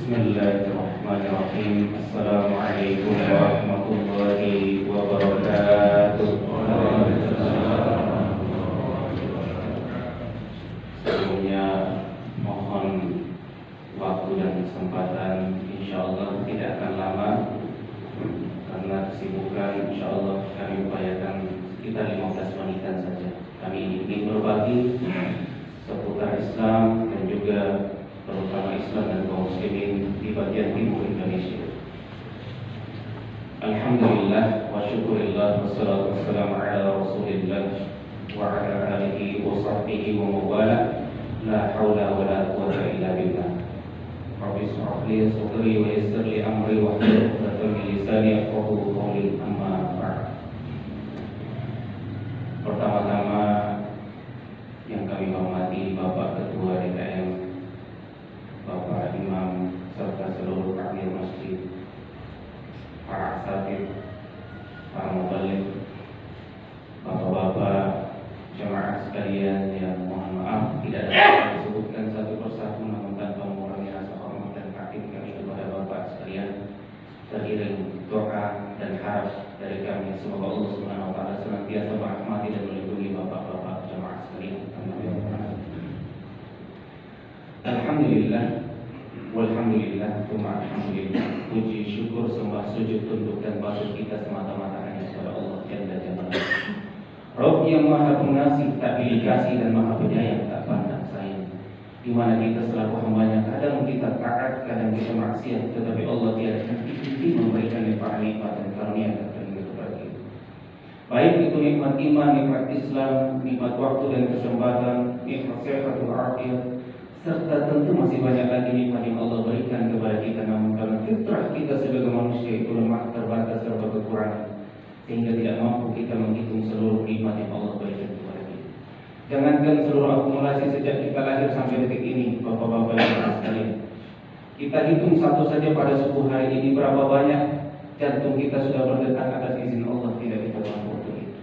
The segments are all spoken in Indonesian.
Bismillahirrahmanirrahim. Assalamualaikum warahmatullahi wabarakatuh. Sebelumnya mohon waktu dan kesempatan, insyaallah tidak akan lama karena kesibukan. Insyaallah kami upayakan sekitar 15 menitan saja. Kami ingin berbagi seputar Islam dan juga terutama Islam dan kaum muslimin di bagian timur Indonesia. Alhamdulillah wa syukurillah wassalatu wassalamu ala rasulillah wa ala alihi wa sahbihi wa mawala. La hawla wa la quwwata illa billah. Rabbi shrah li sadri wa yassir li amri wa hlul 'uqdatam min lisani yafqahu qawli, amma ba'd. Pertama-tama yang kami hormati Bapak Ketua DKM, Bapak Imam serta seluruh takmir masjid, para asatidz, para muballigh, bapak-bapak, jemaah sekalian yang mohon maaf tidak dapat disebutkan satu persatu, namun tanpa mengurangi rasa hormat dan takdim kami kepada bapak sekalian, teriring doa dan harap dari kami semoga Allah Subhanahu wa taala senantiasa merahmati dan melindungi bapak-bapak jemaah sekalian. Alhamdulillah, walhamdulillah, tsumma alhamdulillah. Puji, syukur, sembah, sujud, tunduk dan patuh kita semata-mata hanya kepada Allah Jalla Jalaluhu. Rabb yang Maha Pengasih, tak pilih kasih dan Maha Penyayang, tak pandang sayang. Di mana kita selaku hambanya kadang kita taat, kadang kita maksiat, tetapi Allah tiada henti memberikan nikmat dan karunia tertinggi kepada kita. Baik itu nikmat iman, nikmat Islam, nikmat waktu dan kesempatan, nikmat sehat dan afiat, serta tentu masih banyak lagi nikmat yang Allah berikan kepada kita, namun karena fitrah kita sebagai manusia itu lemah, terbatas, serba kekurangan, sehingga tidak mampu kita menghitung seluruh nikmat yang Allah berikan kepada kita. Jangankan seluruh akumulasi sejak kita lahir sampai detik ini, bapak-bapak dan sekalian, kita hitung satu saja pada subuh hari ini berapa banyak jantung kita sudah berdetak atas izin Allah, tidak kita mampu untuk itu.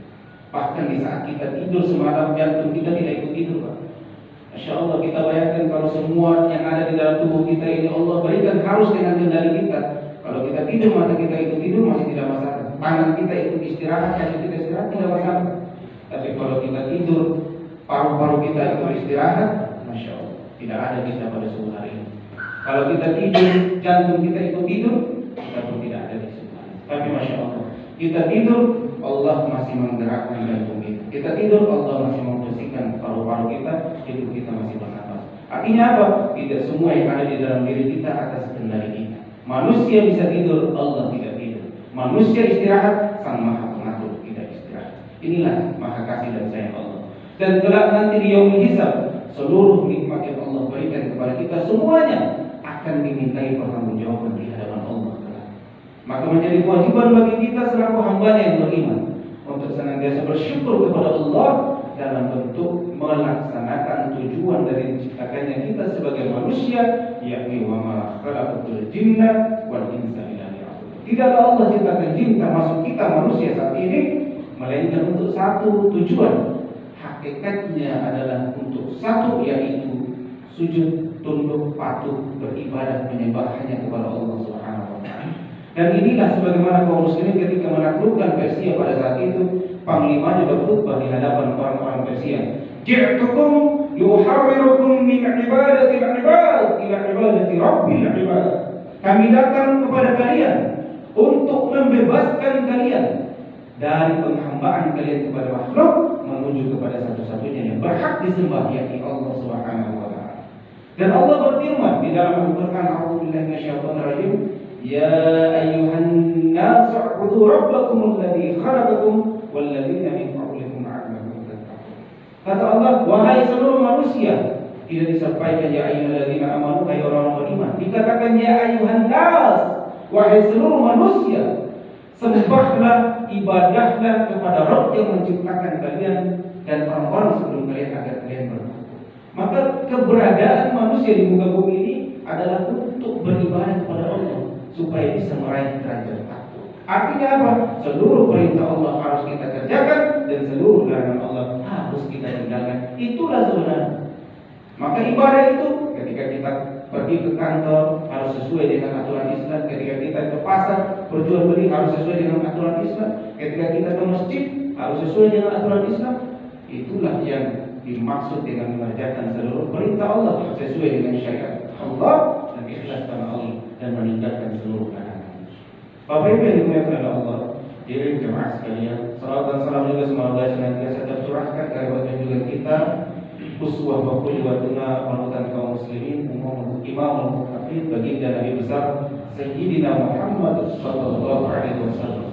Bahkan di saat kita tidur semalam, jantung kita tidak ikut tidur, Pak. Masya Allah, kita bayangkan kalau semua yang ada di dalam tubuh kita ini Allah berikan harus dengan kendali kita. Kalau kita tidur, mata kita ikut tidur masih tidak masalah. Tangan kita ikut istirahat, kaki kita istirahat tidak masalah. Tapi kalau kita tidur, paru-paru kita ikut istirahat, Masya Allah, tidak ada kita pada subuh hari ini. Kalau kita tidur, jantung kita ikut tidur, kita pun tidak ada di subuh hari ini. Tapi Masya Allah, kita tidur, Allah masih menggerakkan jantung kita. Kita tidur, Allah masih membersihkan paru-paru kita, hidup kita masih bernapas. Artinya apa? Tidak semua yang ada di dalam diri kita atas kendali kita. Manusia bisa tidur, Allah tidak tidur. Manusia istirahat, Sang Maha Pengatur tidak istirahat. Inilah maha kasih dan sayang Allah. Dan kelak nanti di yaumul hisab, seluruh nikmat yang Allah berikan kepada kita semuanya akan dimintai pertanggungjawaban di hadapan Allah. Maka menjadi kewajiban bagi kita selaku hambanya yang beriman untuk senantiasa bersyukur kepada Allah dalam bentuk melaksanakan tujuan dari diciptakannya kita sebagai manusia, yakni wa ma khalaqatul jinna wal insa illa liya'budun. Tidaklah Allah ciptakan jin termasuk kita manusia saat ini melainkan untuk satu tujuan. Hakikatnya adalah untuk satu, yaitu sujud, tunduk, patuh, beribadah, menyembah hanya kepada Allah Subhanahu wa taala. Dan inilah sebagaimana kaum muslimin ketika menaklukkan Persia pada saat itu, panglimanya berkhutbah di hadapan orang-orang Persia. Ji'tukum yuhawwirukum min ibadatil ibad ila ibadati rabbil ibad. Kami datang kepada kalian untuk membebaskan kalian dari penghambaan kalian kepada makhluk menuju kepada satu-satunya yang berhak disembah, yakni Allah Subhanahu wa taala. Dan Allah berfirman di dalam Al-Qur'an, a'udzubillahi minasyaitonir rajim, ya ayyuhan nas u'budu rabbakum alladzi khalaqakum walladzina min qablikum la'allakum tattaqun. Kata Allah, wahai seluruh manusia, tidak disampaikan ya ayyuhalladzina amanu, hai orang-orang beriman. Dikatakan ya ayyuhan nas, wahai seluruh manusia, sembahlah, ibadahlah kepada Rabb yang menciptakan kalian dan orang-orang sebelum kalian agar kalian bertakwa. Maka keberadaan manusia di muka bumi ini adalah untuk beribadah kepada Allah supaya bisa meraih derajat takwa. Artinya apa? Seluruh perintah Allah harus kita kerjakan dan seluruh larangan Allah harus kita tinggalkan. Itulah sebenarnya. Maka ibadah itu ketika kita pergi ke kantor harus sesuai dengan aturan Islam. Ketika kita ke pasar berjual beli harus sesuai dengan aturan Islam. Ketika kita ke masjid harus sesuai dengan aturan Islam. Itulah yang dimaksud dengan mengerjakan seluruh perintah Allah sesuai dengan syariat Allah dan ikhlas karena Allah dan meninggalkan seluruh larangan. Bapak Ibu yang dimuliakan oleh Allah, diri jemaah sekalian, salawat dan salam juga semoga senantiasa tercurahkan kepada junjungan kita, uswah wa qudwatuna panutan kaum muslimin, imamul muttaqin, baginda Nabi besar Sayyidina Muhammad sallallahu alaihi wasallam.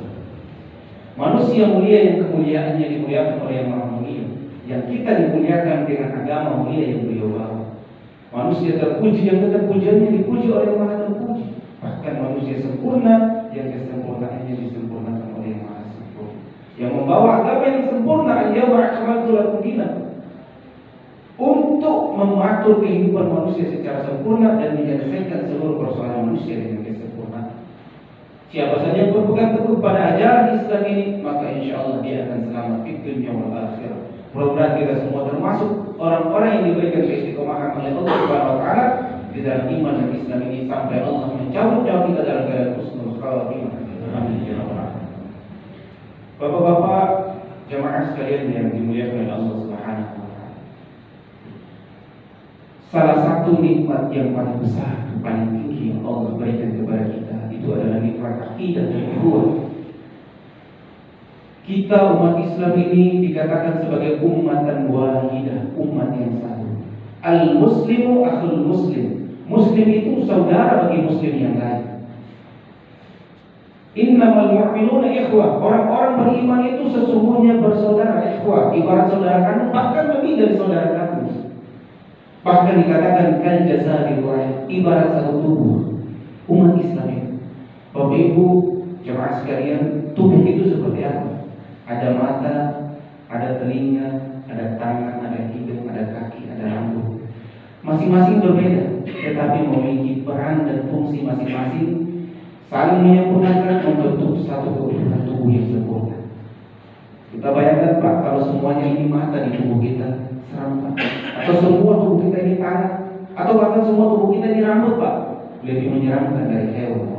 Manusia mulia yang kemuliaannya dimuliakan oleh Yang Maha Mulia, yang kita dimuliakan dengan agama mulia yang beliau bawa. Manusia terpuji yang tetap pujiannya dipuji oleh Yang Maha Terpuji. Bahkan manusia sempurna yang kesempurnaannya disempurnakan oleh Yang Maha Sempurna, yang membawa agama yang sempurna, al-yawma akmaltu lakum dinakum, untuk mengatur kehidupan manusia secara sempurna dan menyelesaikan seluruh persoalan manusia dengan kesempurnaan. Siapa saja yang berpegang teguh pada ajaran Islam ini, maka insya Allah dia akan selamat di dunia wal akhirah. Mudah-mudahan kita semua termasuk orang-orang yang diberikan keistiqomahan oleh Allah Subhanahu wa taala di dalam iman dan Islam ini sampai Allah mencabut nyawa kita dalam keadaan husnul khatimah. Amin ya rabbal alamin. Bapak-bapak jemaah sekalian yang dimuliakan oleh Allah Subhanahu wa taala. Salah satu nikmat yang paling besar, paling tinggi yang Allah berikan kepada kita itu adalah nikmat akidah dan ukhuwah. Kita umat Islam ini dikatakan sebagai ummatan wahidah, umat yang satu. Al-muslimu akhul muslim. Muslim itu saudara bagi muslim yang lain. Innamal mu'minuna ikhwah. Orang-orang beriman itu sesungguhnya bersaudara, ikhwah, ibarat saudara kandung, bahkan lebih dari saudara kandung. Bahkan dikatakan kal jasadil wahid, ibarat satu tubuh. Umat Islam itu, Bapak Ibu jemaah sekalian, tubuh itu seperti apa? Ada mata, ada telinga, ada tangan, ada hidung, ada kaki, ada rambut. Masing-masing berbeda, tetapi memiliki peran dan fungsi masing-masing, saling menyempurnakan membentuk satu keutuhan tubuh yang sempurna. Kita bayangkan Pak, kalau semuanya ini mata di tubuh kita, seram Pak. Atau semua tubuh kita ini tangan, atau bahkan semua tubuh kita ini rambut Pak, lebih menyeramkan dari hewan.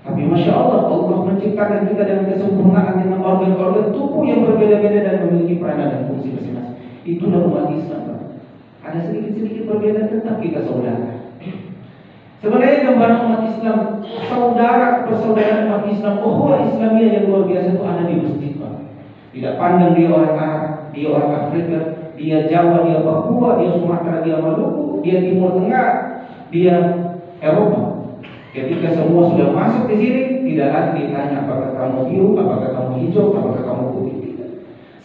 Tapi Masya Allah, Allah menciptakan kita dengan kesempurnaan, dengan organ-organ tubuh yang berbeda-beda dan memiliki peranan dan fungsi masing-masing. Itulah umat Islam Pak. Ada sedikit-sedikit perbedaan, tetap kita saudara. Sebenarnya gambaran umat Islam, persaudaraan umat Islam, ukhuwah Islamiyah yang luar biasa itu ada di masjid Pak. Tidak pandang dia orang Arab, dia orang Afrika, dia Jawa, dia Papua, dia Sumatera, dia Maluku, dia Timur Tengah, dia Eropa. Ketika semua sudah masuk di sini, tidak lagi ditanya apakah kamu biru, apakah kamu hijau, apakah kamu putih. Tidak.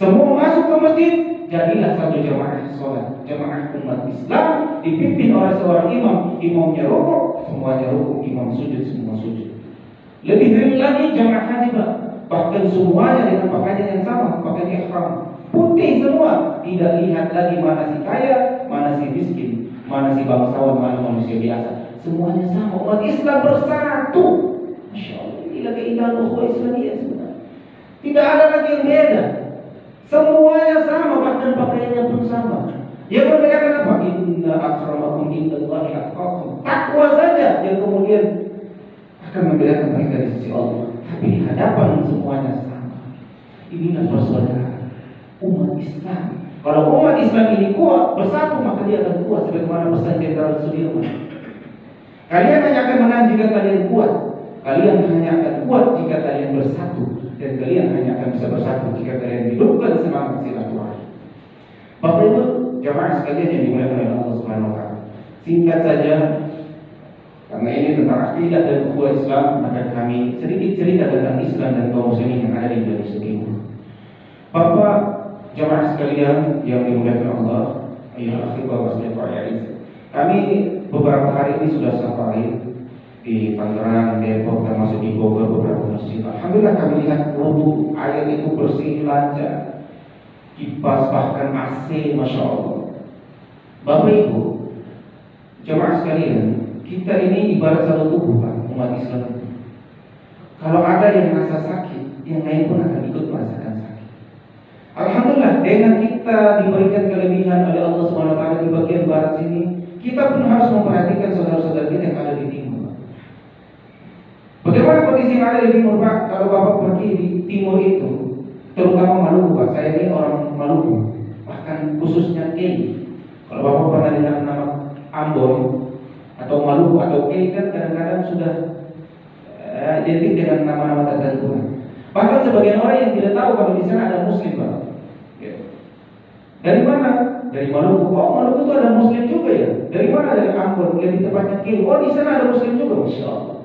Semua masuk ke masjid, jadilah satu jamaah sholat, jamaah umat Islam dipimpin oleh seorang imam. Imamnya rukuk, semuanya rukuk, imam sujud, semua sujud. Lebih dari lagi jamaah haji Pak. Bahkan semuanya dengan pakaian yang sama, pakaian ihram putih semua. Tidak lihat lagi mana si kaya, mana si miskin, mana si bangsawan, mana manusia biasa. Semuanya sama, umat Islam bersatu. Masya Allah, inilah keindahan ukhuwah Islamiyah sebenarnya. Tidak ada lagi yang beda. Semuanya sama, bahkan pakaiannya pun sama. Yang membedakan apa? Inna akramakum indallahi atqakum. Takwa saja yang kemudian akan membedakan mereka di sisi Allah. Tapi di hadapan semuanya sama. Inilah persaudaraan umat Islam. Kalau umat Islam ini kuat, bersatu, maka dia akan kuat. Sebagaimana pesan Jenderal Sudirman. Kalian hanya akan menang jika kalian kuat. Kalian hanya akan kuat jika kalian bersatu. Dan kalian hanya akan bisa bersatu jika kalian hidupkan semangat silaturahmi. Bapak Ibu jamaah sekalian yang dimuliakan oleh Allah Subhanahu wa taala. Singkat saja, karena ini tentang akidah dan ukhuwah Islam, maka kami sedikit cerita tentang Islam dan kaum muslimin yang ada di Indonesia Timur. Bapak jamaah sekalian yang dimuliakan Allah, ya akhirul wasallatu. Kami beberapa hari ini sudah safari di Tangerang, Depok, termasuk di Bogor beberapa masjid. Alhamdulillah kami lihat wudhu air itu bersih, lancar, kipas bahkan AC, Masya Allah. Bapak Ibu jemaah sekalian, kita ini ibarat satu tubuh Pak, umat Islam. Kalau ada yang merasa sakit, yang lain pun akan ikut merasakan sakit. Alhamdulillah dengan kita diberikan kelebihan oleh Allah SWT di bagian barat sini, kita pun harus memperhatikan saudara-saudara kita yang ada di timur. Bagaimana kondisi yang ada di timur, Pak? Kalau Bapak pergi di timur itu, terutama Maluku, Pak. Saya ini orang Maluku, bahkan khususnya Kei. Kalau Bapak pernah dengar nama Ambon atau Maluku atau Kei, kan kadang-kadang sudah identik dengan nama-nama tertentu. Bahkan sebagian orang yang tidak tahu kalau di sana ada Muslim, Pak. Dari mana? Dari Maluku. Oh, Maluku itu ada Muslim juga ya. Dari mana? Dari Ambon. Lebih tepatnya Kei. Oh, di sana ada Muslim juga, Masya Allah.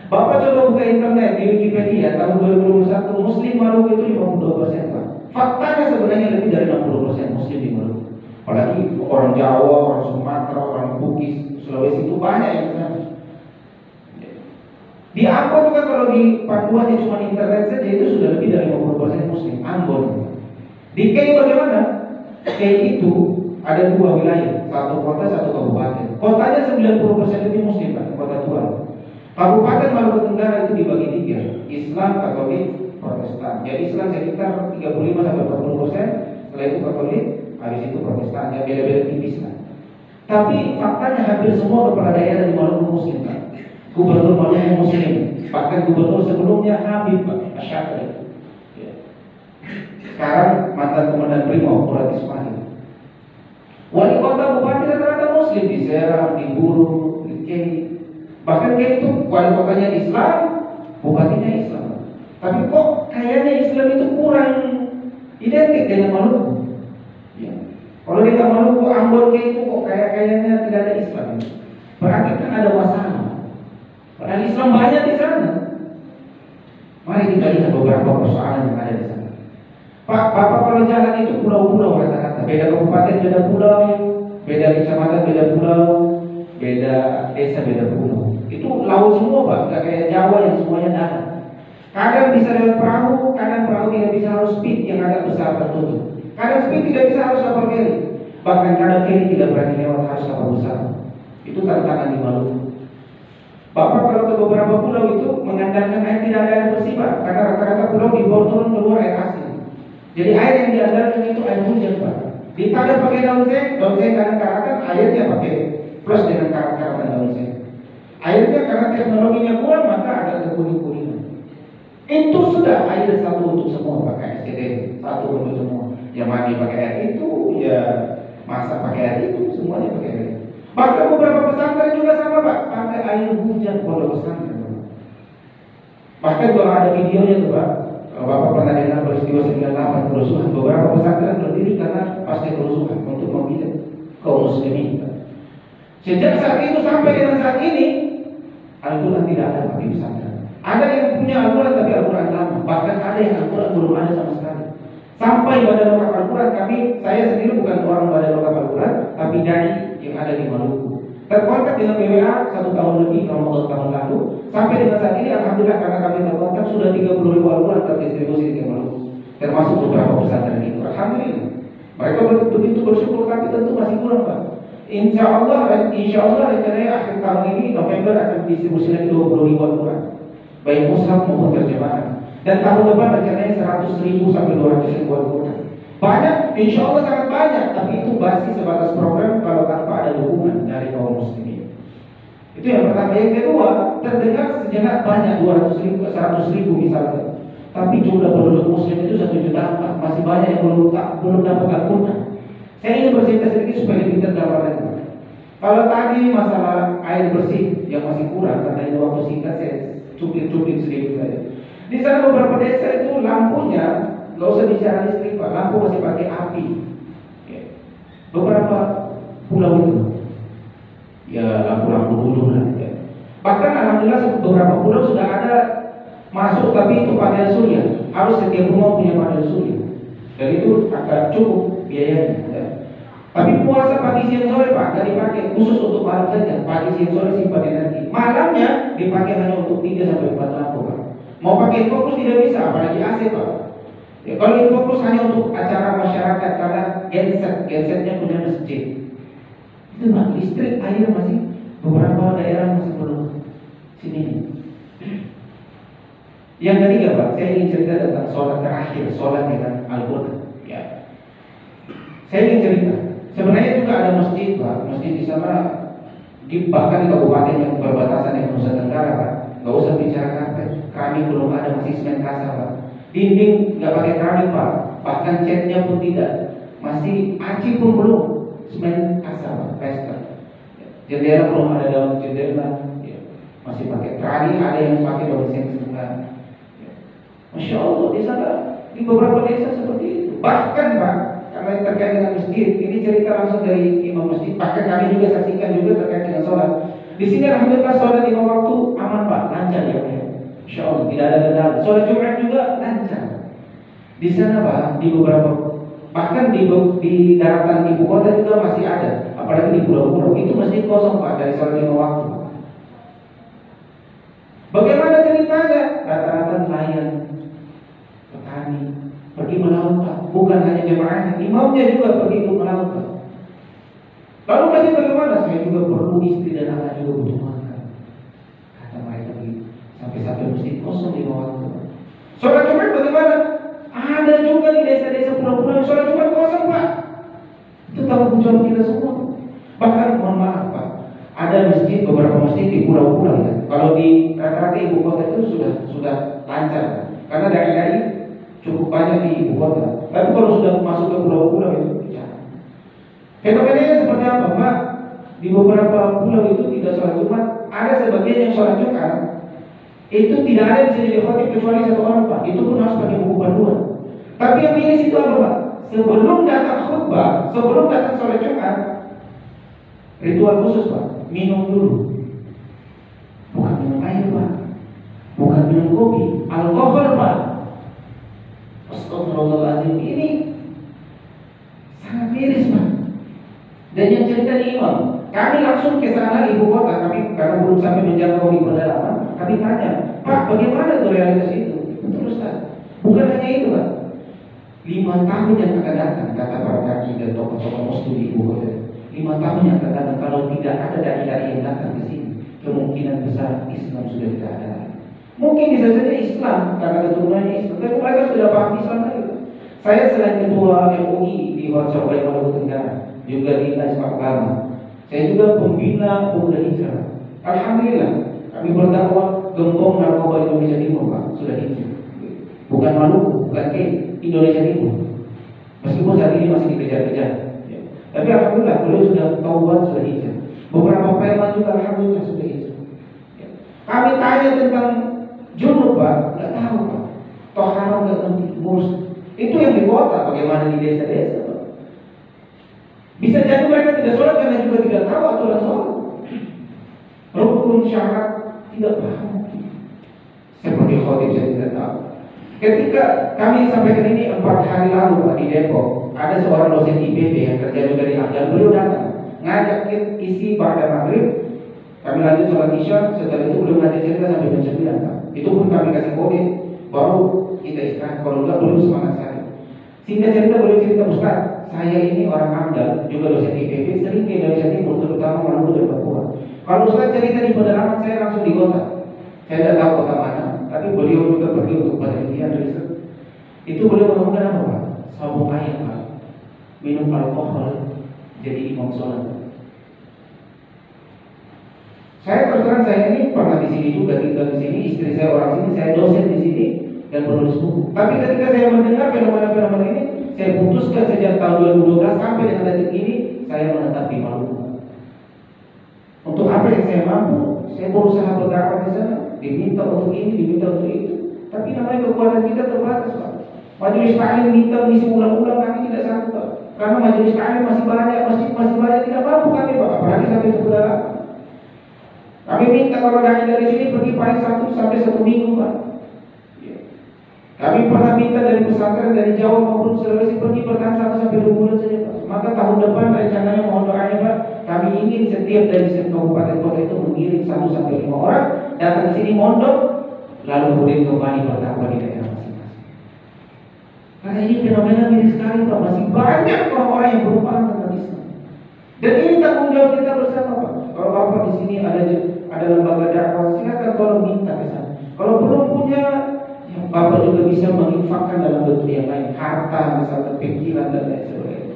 Bapak coba buka internet di Wikipedia tahun 2021, Muslim Maluku itu 52%, Pak. Faktanya sebenarnya lebih dari 60% Muslim di Maluku. Apalagi orang Jawa, orang Sumatera, orang Bugis, Sulawesi itu banyak yang sana. Di Ambon juga kalau di panduannya cuma internet saja itu sudah lebih dari 50% Muslim. Ambon. Di Kei bagaimana? Kei itu ada 2 wilayah, 1 kota, 1 kabupaten. Kotanya 90% lebih Muslim, Pak, kota tua. Kabupaten Maluku Tenggara itu dibagi 3, Islam, Katolik, Protestan. Jadi Islam sekitar 35-40%, setelah itu Katolik, habis itu Protestan. Ya beda-beda tipis lah. Tapi faktanya hampir semua kepala daerah di Maluku Muslim, Pak. Gubernur Maluku Muslim, bahkan gubernur sebelumnya Habib, Pak, Asy'ari. Sekarang mantan komandan Brimob, Murad Ismail. Wali kota bupati rata-rata Muslim di Serang, di Buru, di Kei. Bahkan Kei itu wali kotanya Islam, bupatinya Islam. Tapi kok kayaknya Islam itu kurang identik dengan Maluku. Ya. Kalau kita Maluku, Ambon, Kei itu kok kayaknya tidak ada Islam. Berarti kan ada masalah. Padahal Islam banyak di sana. Mari kita lihat beberapa persoalan yang ada di sana. Pak, Bapak kalau jalan itu pulau-pulau rata-rata. Beda kabupaten beda pulau, beda kecamatan beda pulau, beda desa beda pulau. Itu laut semua, Pak, nggak kayak Jawa yang semuanya darat. Kadang bisa lewat perahu, kadang perahu tidak bisa harus speed yang agak besar tertutup. Kadang speed tidak bisa harus kapal feri. Bahkan kadang feri tidak berani lewat harus kapal besar. Itu tantangan di Maluku. Bapak kalau ke beberapa pulau itu mengandalkan air, tidak ada air bersih, Pak, karena rata-rata pulau di bawah turun keluar air asin. Jadi air yang diandalkan itu air hujan, Pak. Ditanda pakai daun seng kadang karatan, airnya pakai plus dengan karatan daun seng. Airnya karena teknologinya kurang maka agak kekuning-kuningan. Itu sudah air satu untuk semua, pakai SCD satu untuk semua. Yang mandi pakai air itu, ya masak pakai air itu, semuanya pakai air. Bahkan beberapa pesantren juga sama, Pak, pakai air hujan pondok pesantren. Bahkan kalau ada videonya tuh, Pak. Kalau Bapak pernah dengar peristiwa 98 kerusuhan, beberapa pesantren berdiri karena pasca kerusuhan untuk membela kaum muslimin. Sejak saat itu sampai dengan saat ini, Al-Quran tidak ada di pesantren. Ada yang punya Al-Quran tapi Al-Quran lama. Bahkan ada yang Al-Quran belum ada sama sekali. Sampai Badan Wakaf Al-Quran, saya sendiri bukan orang Badan Wakaf Al-Quran, tapi dari yang ada di Maluku. Terkontak dengan BWA 1 tahun lebih, Ramadan tahun lalu. Sampai dengan saat ini, alhamdulillah karena kami terkontak sudah 30.000 Al-Quran terdistribusi di Maluku, termasuk beberapa pesantren itu. Alhamdulillah. Mereka begitu bersyukur, tapi tentu masih kurang, Pak. Insya Allah rencananya akhir tahun ini November akan distribusi lagi 20.000 Al-Quran, baik mushaf maupun terjemahan. Dan tahun depan rencananya 100.000 sampai 200.000 Al-Quran. Banyak, insya Allah sangat banyak, tapi itu masih sebatas program kalau tanpa ada dukungan dari kaum muslimin. Itu yang pertama. Yang kedua, terdengar sejenak banyak 200.000, 100.000 misalnya. Tapi jumlah penduduk muslim itu 1 juta, masih banyak yang belum dapat Al-Quran. Saya ingin bercerita sedikit supaya lebih tergambarkan. Kalau tadi masalah air bersih yang masih kurang, karena ini waktu singkat saya cuplik sedikit saja. Di sana beberapa desa itu lampunya nggak usah bicara listrik, Pak, lampu masih pakai api. Beberapa pulau itu, ya lampu-lampu dulu lah. Ya. Bahkan alhamdulillah beberapa pulau sudah ada masuk, tapi itu panel surya. Harus setiap rumah punya panel surya. Dan itu agak cukup biayanya. Ya. Tapi puasa pagi siang sore, Pak, nggak dipakai khusus untuk malam saja. Pagi siang sore simpan energi. Malamnya dipakai hanya untuk 3-4 lampu, Pak. Mau pakai fokus tidak bisa, apalagi AC, Pak. Ya, kalau fokus hanya untuk acara masyarakat karena gensetnya punya masjid. Itu Pak, listrik air masih beberapa daerah masih belum sini. Yang ketiga, Pak, saya ingin cerita tentang sholat terakhir, sholat dengan Al-Quran. Ya. Saya ingin cerita. Sebenarnya juga ada masjid, Pak. Masjid di sana bahkan di kabupaten yang berbatasan dengan Nusa Tenggara Pak, nggak usah bicara karpet, keramik belum ada, masih semen kasar Pak. Dinding nggak pakai keramik Pak, bahkan catnya pun tidak, masih aci pun belum, semen kasar Pak, plaster. Jendela belum ada daun jendela, ya. Masih pakai trali, ada yang pakai daun seng-sengan. Ya. Masya Allah di sana, di beberapa desa seperti itu. Bahkan Pak, karena yang terkait dengan masjid, ini cerita langsung dari imam masjid. Bahkan kami juga saksikan juga terkait dengan sholat. Di sini alhamdulillah sholat 5 waktu aman Pak, lancar ya Pak. Insya Allah tidak ada kendala. Sholat Jumat juga lancar. Di sana Pak, di beberapa, bahkan di daratan ibu kota juga masih ada. Apalagi di pulau-pulau itu masjid kosong Pak dari sholat 5 waktu. Bagaimana ceritanya? Rata-rata nelayan, petani pergi melaut Pak. Bukan hanya jemaahnya, imamnya juga pergi untuk melaut Pak. Lalu masih bagaimana? Saya juga perlu istri dan anak juga butuh makan. Kata mereka begitu. Sampai masjid kosong 5 waktu. Sholat Jumat bagaimana? Ada juga di desa-desa pulau-pulau sholat Jumat kosong Pak. Itu tanggung jawab kita semua. Bahkan mohon maaf Pak, ada masjid, beberapa masjid di pulau-pulau ya. Kalau di rata-rata ibu kota itu sudah lancar Pak. Karena dai-dai cukup banyak di ibu kota. Tapi kalau sudah masuk ke pulau-pulau itu bicara. Fenomenanya seperti apa Pak? Di beberapa pulau itu tidak sholat Jumat. Ada sebagian yang sholat Jumat itu tidak ada yang bisa jadi khotib kecuali satu orang Pak. Itu pun harus pakai buku panduan. Tapi yang pilih situ apa Pak? Sebelum datang khutbah, sebelum datang sholat Jumat, ritual khusus Pak, minum dulu. Bukan minum air Pak, bukan minum kopi, alkohol Pak. Astagfirullahaladzim, ini sangat miris Pak. Dan yang cerita di imam, kami langsung ke sana ibu kota, kami karena belum sampai menjangkau di pedalaman, kami tanya, Pak bagaimana tuh realitas itu? Betul Ustaz, bukan hanya itu Pak. 5 tahun yang akan datang, kata para dai dan tokoh-tokoh muslim di ibu kota. 5 tahun yang akan datang, kalau tidak ada dai-dai yang datang ke sini, kemungkinan besar Islam sudah tidak ada. Mungkin bisa saja Islam karena keturunannya Islam, tapi mereka sudah paham Islam lagi. Saya selain ketua MUI di Surabaya Maluku Tenggara, juga di Najma Agama, saya juga pembina pemuda hijrah. Alhamdulillah, kami berdakwah gembong narkoba Indonesia Timur Pak, sudah hijrah. Bukan Maluku, bukan ke Indonesia Timur. Meskipun saat ini masih dikejar-kejar. Ya. Tapi alhamdulillah beliau sudah taubat, sudah hijrah. Beberapa preman juga alhamdulillah sudah hijrah. Ya. Kami tanya tentang junub Pak, nggak tahu Pak. Toharoh nggak ngerti, ngurus. Itu yang di kota, bagaimana di desa-desa Pak. Bisa jadi mereka tidak sholat karena juga tidak tahu aturan sholat. Rukun syarat tidak paham. Seperti khotib saya tidak tahu. Ketika kami sampaikan ini 4 hari lalu Pak di Depok, ada seorang dosen IPB yang kerja juga di Amdal, beliau datang ngajak isi pada maghrib. Kami lanjut sholat isya, setelah itu beliau ngajak cerita sampai jam 9 Pak. Itu pun kami kasih kode, baru kita istirahat. Kalau enggak beliau semangat sekali. Singkat cerita beliau cerita, Ustaz, saya ini orang Amdal, juga dosen IPB, sering ke Indonesia Timur, terutama Maluku dan Papua. Kalau Ustaz cerita di pedalaman, saya langsung di kota. Saya tidak tahu kota mana, tapi beliau juga pergi untuk penelitian riset. Itu beliau menemukan apa Pak? Sabung air Pak, minum alkohol, jadi imam sholat. Saya terus terang, saya ini pernah di sini juga, tinggal di sini, istri saya orang sini, saya dosen di sini dan penulis buku. Tapi ketika saya mendengar fenomena-fenomena ini, saya putuskan sejak tahun 2012 sampai dengan detik ini, saya menetap di Maluku. Untuk apa yang saya mampu, saya berusaha berdakwah di sana. Diminta untuk ini, diminta untuk itu. Tapi namanya kekuatan kita terbatas Pak. Majelis Taklim minta mengisi ulang-ulang, kami tidak sanggup Pak. Karena majelis Taklim masih banyak, masjid masih banyak, tidak mampu kami Pak. Apalagi sampai ke pedalaman. Kami minta kalau dari sini pergi paling 1 sampai 1 minggu Pak. Kami pernah minta dari pesantren dari Jawa maupun Sulawesi pergi bertahan 1 sampai 2 bulan saja Pak. Maka tahun depan rencananya mohon doanya Pak, kami ingin setiap dari kabupaten kota itu mengirim 1 sampai 5 orang datang ke sini mondok, lalu kemudian kembali bertambah di daerah masing-masing. Karena ini fenomena miris sekali Pak, masih banyak orang-orang yang belum paham tentang Islam. Dan ini tanggung jawab kita bersama Pak. Kalau Bapak di sini ada lembaga dakwah, silakan tolong minta ke sana. Kalau belum punya, ya Bapak juga bisa menginfakkan dalam bentuk yang lain, harta, misalnya pikiran dan lain sebagainya.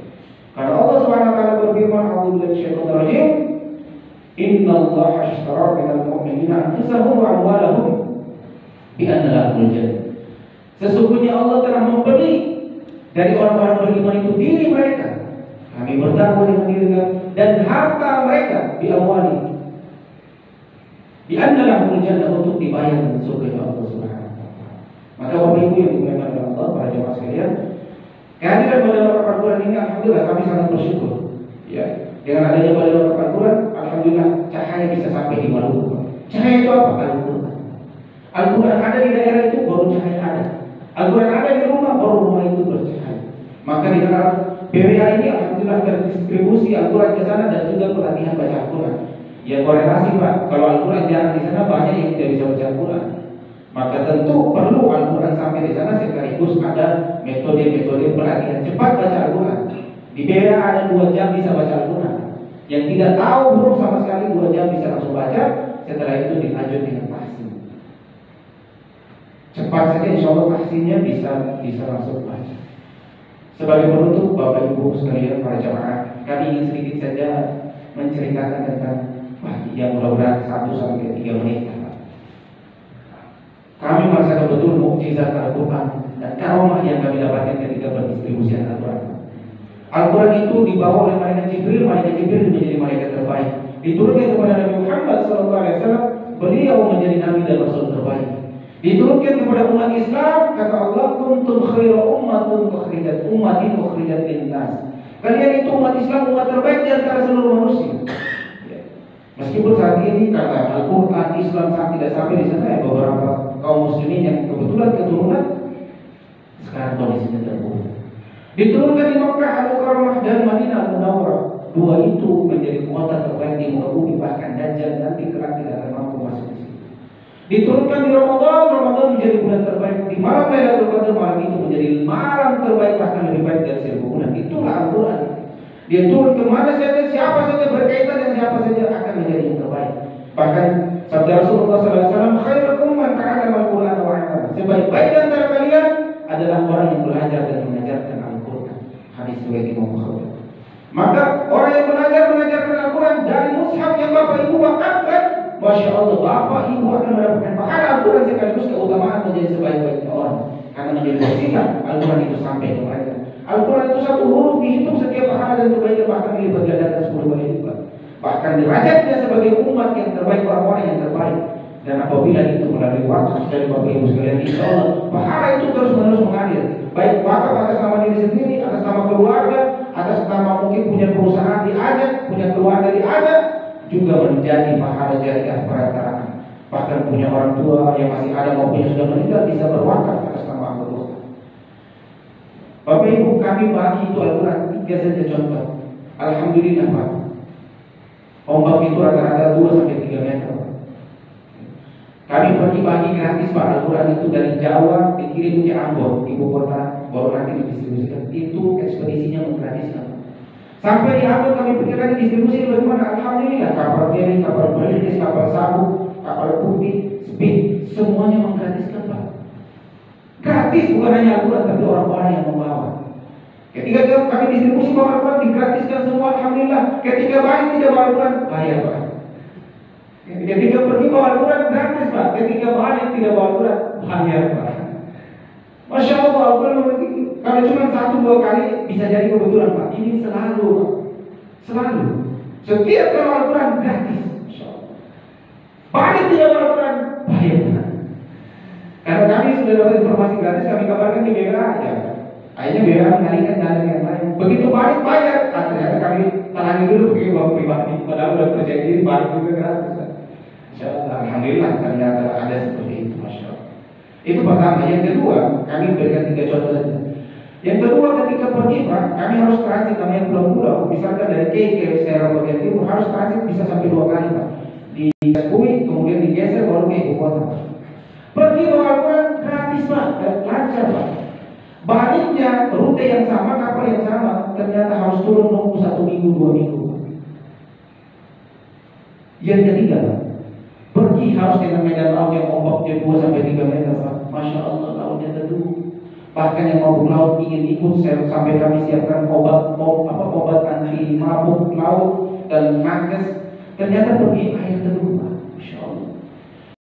Karena Allah SWT berfirman, "A'udzu billahi minasyaitonir rajim." Innallaha ashtara minal mu'minina anfusahum wa amwalahum bi anna lahumul jannah. Sesungguhnya Allah telah membeli dari orang-orang beriman itu diri mereka. Kami bertakwa dengan diri kami dan harta mereka bi amwali. Bi anna lahumul jannah, untuk dibayar dengan surga Allah Subhanahu wa taala. Maka Bapak Ibu yang dimuliakan oleh Allah, para jemaah sekalian, kehadiran pada waktu Al-Quran ini alhamdulillah kami sangat bersyukur. Ya, dengan adanya pada waktu Al-Quran, alhamdulillah cahaya bisa sampai di Maluku. Cahaya itu apa? Al-Quran. Al-Quran ada di daerah itu, baru cahaya ada. Al-Quran ada di rumah, baru rumah itu bercahaya. Maka di dalam PWA ini alhamdulillah terdistribusi Al-Quran ke sana dan juga pelatihan baca Al-Quran. Ya korelasi Pak, kalau Al-Quran jarang di sana, banyak yang tidak bisa baca Al-Quran. Maka tentu perlu Al-Quran sampai di sana, sekaligus ada metode-metode pelatihan cepat baca Al-Quran. Di PWA ada 2 jam bisa baca Al-Quran. Yang tidak tahu huruf sama sekali 2 jam bisa langsung baca. Setelah itu dilanjut dengan tahsin. Cepat saja insya Allah tahsinnya bisa langsung baca. Sebagai penutup Bapak Ibu sekalian para jamaah, kami ingin sedikit saja menceritakan tentang pagi yang mudah-mudahan 1 sampai 3 menit. Kami merasakan betul mukjizat Al-Quran dan karomah yang kami dapatkan ketika pendistribusian Al-Quran. Al-Quran itu dibawa oleh malaikat Jibril menjadi malaikat terbaik. Diturunkan kepada Nabi Muhammad SAW, beliau menjadi nabi dan rasul terbaik. Diturunkan kepada umat Islam, kata Allah, kuntum khaira ummatin ukhrijat linnas. Kalian itu umat Islam, umat terbaik di antara seluruh manusia. Meskipun saat ini kata Al-Quran Islam tidak sampai di sana, ya beberapa kaum muslimin yang kebetulan keturunan sekarang kondisinya terburuk. Diturunkan di Makkah Al-Mukarramah dan Madinah Al-Munawwarah. 2 itu menjadi kota terbaik di muka bumi, bahkan Dajjal nanti kelak tidak akan mampu masuk di situ. Diturunkan di Ramadan menjadi bulan terbaik. Di malam Lailatul Qadar, malam itu menjadi malam terbaik, bahkan lebih baik dari 1000 bulan. Itulah Al-Quran. Dia turun kemana saja, siapa saja berkaitan dengan siapa saja akan menjadi yang terbaik. Bahkan sabda Rasulullah SAW, khairukum man ta'allama al-Qur'an wa 'allama. Sebaik-baik di antara kalian adalah orang yang belajar dan mengajarkan Al-Quran. Hadis riwayat Imam Bukhari. Maka orang yang mengajarkan Al-Quran dari mushaf yang Bapak Ibu wakafkan, Masya Allah, Bapak Ibu akan mendapatkan pahala Al-Quran sekaligus keutamaan menjadi sebaik-baiknya orang. Karena menjadi wasilah Al-Quran itu sampai ke mereka. Al-Quran itu 1 huruf dihitung setiap pahala dan kebaikan, bahkan dilipat gandakan 10 kali lipat. Bahkan derajatnya sebagai umat yang terbaik, orang-orang yang terbaik. Dan apabila itu melalui wakaf dari Bapak Ibu sekalian, insya Allah pahala itu terus-menerus mengalir. Baik wakaf atas nama diri sendiri, atas nama keluarga, atas nama mungkin punya perusahaan diajak, punya keluarga diajak, juga menjadi pahala jariah perantaraan. Bahkan punya orang tua yang masih ada maupun yang sudah meninggal bisa berwakaf atas nama Allah. Bapak Ibu, kami bagi itu Al-Quran 3 saja contoh. Alhamdulillah Pak, ombak itu rata-rata 2-3 meter. Kami pergi bagi gratis Pak Al-Quran itu dari Jawa dikirim ke Ambon, ibu kota, baru nanti didistribusikan. Itu ekspedisinya menggratiskan. Sampai di Ambon kami pikirkan distribusi bagaimana? Alhamdulillah, kapal feri, kapal berintis, kapal sabu, kapal putih, speed, semuanya menggratiskan Pak. Gratis, bukan hanya Al-Quran, tapi orang-orang yang membawa. Ketika kami distribusi bawa Al-Quran, digratiskan semua, alhamdulillah. Ketika balik tidak bawa Al-Quran, bayar Pak. Ketika pergi bawa Al-Quran, gratis Pak. Ketika balik tidak bawa Al-Quran, bayar Pak. Masya Allah, Al-Quran kalau cuma 1-2 kali bisa jadi kebetulan Pak. Ini selalu Pak. Selalu. Setiap kalau Al-Quran gratis, Masya Allah. Balik tidak bawa Al-Quran, bayar Pak. Karena kami sudah dapat informasi gratis, kami kabarkan di BWA aja. Akhirnya BWA mengalihkan dana yang lain. Begitu balik bayar, ternyata kami talangi dulu pakai uang pribadi. Padahal sudah terjadi balik juga gratis. Masya Allah, alhamdulillah ternyata ada seperti itu, Masya Allah. Itu pertama. Yang kedua, kami berikan 3 contoh saja. Yang kedua, ketika pergi Pak, kami harus transit namanya pulau-pulau. Misalkan dari K ke Serang bagian timur harus transit bisa sampai 2 kali Pak. Di Kui, kemudian digeser baru ke ibu kota. Pergi bawa Al-Quran gratis Pak, lancar Pak. Baliknya rute yang sama, kapal yang sama, ternyata harus turun nunggu 1 minggu, 2 minggu Pak. Yang ketiga Pak, pergi harus dengan medan laut yang ombaknya 2-3 meter Pak. Masya Allah, lautnya teduh. Bahkan yang mabuk laut ingin ikut sampai kami siapkan obat anti mabuk laut dan nakes. Ternyata pergi air kedua, Masya Allah.